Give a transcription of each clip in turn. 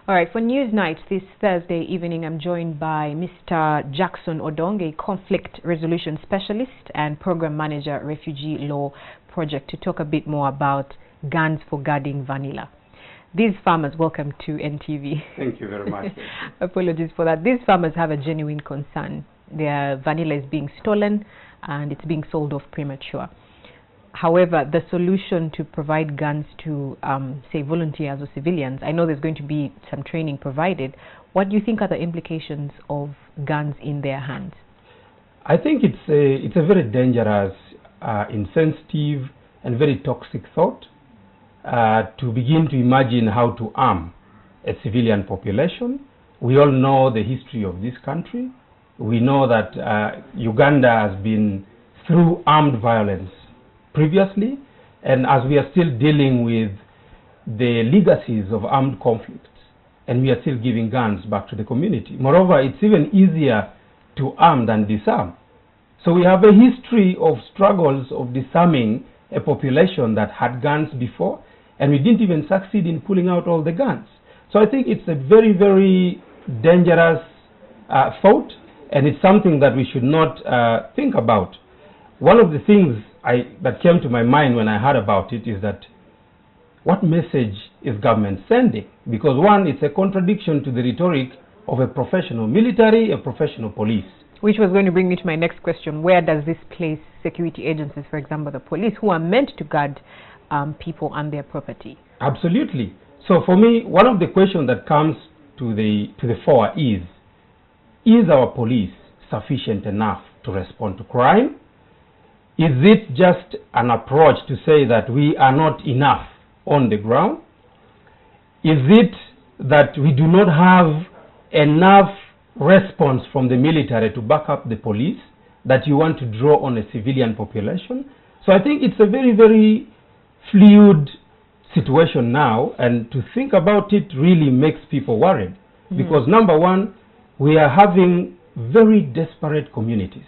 All right, for News Night this Thursday evening, I'm joined by Mr. Jackson Odong, a conflict resolution specialist and program manager at Refugee Law Project, to talk a bit more about guns for guarding vanilla. These farmers, welcome to NTV. Thank you very much. Apologies for that. These farmers have a genuine concern. Their vanilla is being stolen and it's being sold off premature. However, the solution to provide guns to, say, volunteers or civilians, I know there's going to be some training provided. What do you think are the implications of guns in their hands? I think it's a very dangerous, insensitive, and very toxic thought to begin to imagine how to arm a civilian population. We all know the history of this country. We know that Uganda has been through armed violence previously, and as we are still dealing with the legacies of armed conflicts, and we are still giving guns back to the community. Moreover, it's even easier to arm than disarm. So we have a history of struggles of disarming a population that had guns before, and we didn't even succeed in pulling out all the guns. So I think it's a very, very dangerous thought, and it's something that we should not think about. One of the things that came to my mind when I heard about it is that what message is government sending? Because one, it's a contradiction to the rhetoric of a professional military, a professional police. Which was going to bring me to my next question. Where does this place security agencies, for example, the police, who are meant to guard people and their property? Absolutely. So for me, one of the questions that comes to the fore is our police sufficient enough to respond to crime? Is it just an approach to say that we are not enough on the ground? Is it that we do not have enough response from the military to back up the police, that you want to draw on a civilian population? So I think it's a very, very fluid situation now, and to think about it really makes people worried. Because number one, we are having very desperate communities.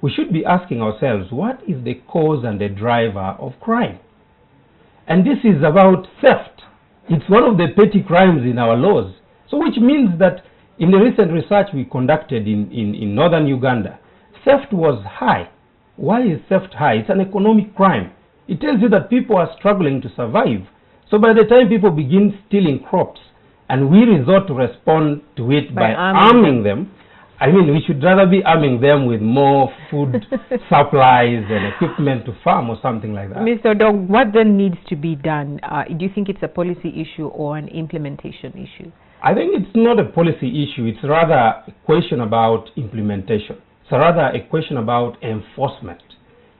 We should be asking ourselves, what is the cause and the driver of crime? And this is about theft. It's one of the petty crimes in our laws. So which means that in the recent research we conducted in northern Uganda, theft was high. Why is theft high? It's an economic crime. It tells you that people are struggling to survive. So by the time people begin stealing crops, and we resort to respond to it by arming them, I mean, we should rather be arming them with more food supplies and equipment to farm or something like that. Mr. Odong, what then needs to be done? Do you think it's a policy issue or an implementation issue? I think it's not a policy issue. It's rather a question about implementation. It's rather a question about enforcement.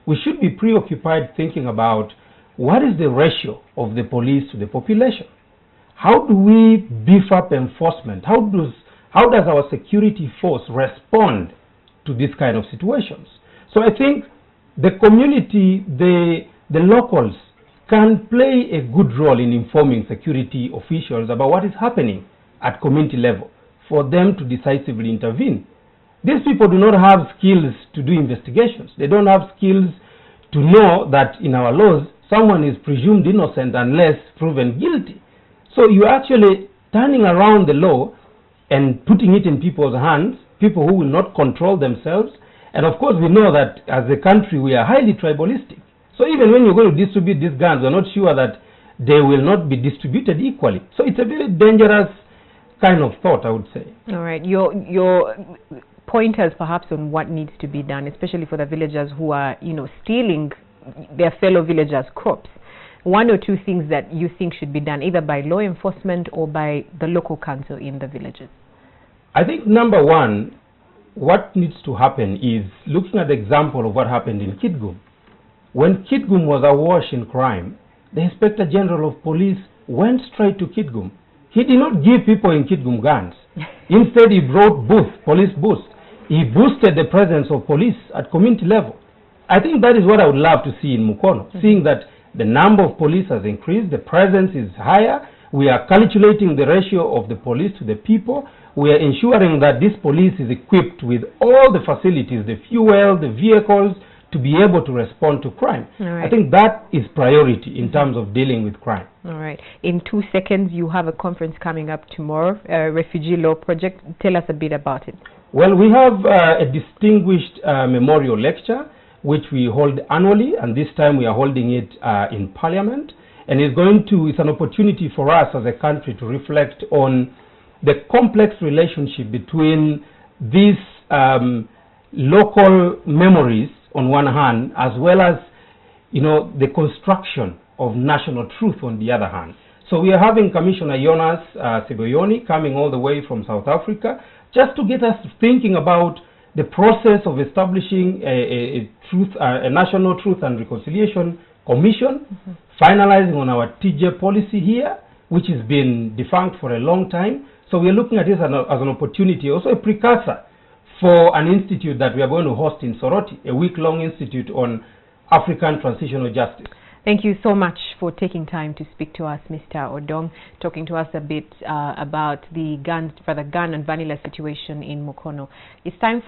We should be preoccupied thinking about what is the ratio of the police to the population. How do we beef up enforcement? How does our security force respond to this kind of situations? So I think the community, the locals can play a good role in informing security officials about what is happening at community level for them to decisively intervene. These people do not have skills to do investigations. They don't have skills to know that in our laws, someone is presumed innocent unless proven guilty. So you're actually turning around the law and putting it in people's hands, people who will not control themselves. And of course, we know that as a country, we are highly tribalistic. So even when you're going to distribute these guns, we're not sure that they will not be distributed equally. So it's a very dangerous kind of thought, I would say. All right. Your pointers perhaps on what needs to be done, especially for the villagers who are, stealing their fellow villagers' crops. One or two things that you think should be done, either by law enforcement or by the local council in the villages? I think number one, what needs to happen is looking at the example of what happened in Kitgum. When Kitgum was awash in crime, the Inspector General of Police went straight to Kitgum. He did not give people in Kitgum guns. Instead, he brought police booths. He boosted the presence of police at community level. I think that is what I would love to see in Mukono, seeing that the number of police has increased, the presence is higher, we are calculating the ratio of the police to the people, we are ensuring that this police is equipped with all the facilities, the fuel, the vehicles, to be able to respond to crime. Right. I think that is priority in terms of dealing with crime. All right. In 2 seconds, you have a conference coming up tomorrow, Refugee Law Project. Tell us a bit about it. Well, we have a distinguished memorial lecture which we hold annually, and this time we are holding it in Parliament. And it's an opportunity for us as a country to reflect on the complex relationship between these local memories on one hand, as well as, you know, the construction of national truth on the other hand. So we are having Commissioner Jonas Segoyoni coming all the way from South Africa, just to get us thinking about the process of establishing a National Truth and Reconciliation Commission, finalizing on our TJ policy here, which has been defunct for a long time. So we are looking at this as an opportunity, also a precursor for an institute that we are going to host in Soroti, a week-long institute on African transitional justice. Thank you so much for taking time to speak to us, Mr. Odong, talking to us a bit about the gun and vanilla situation in Mukono. It's time for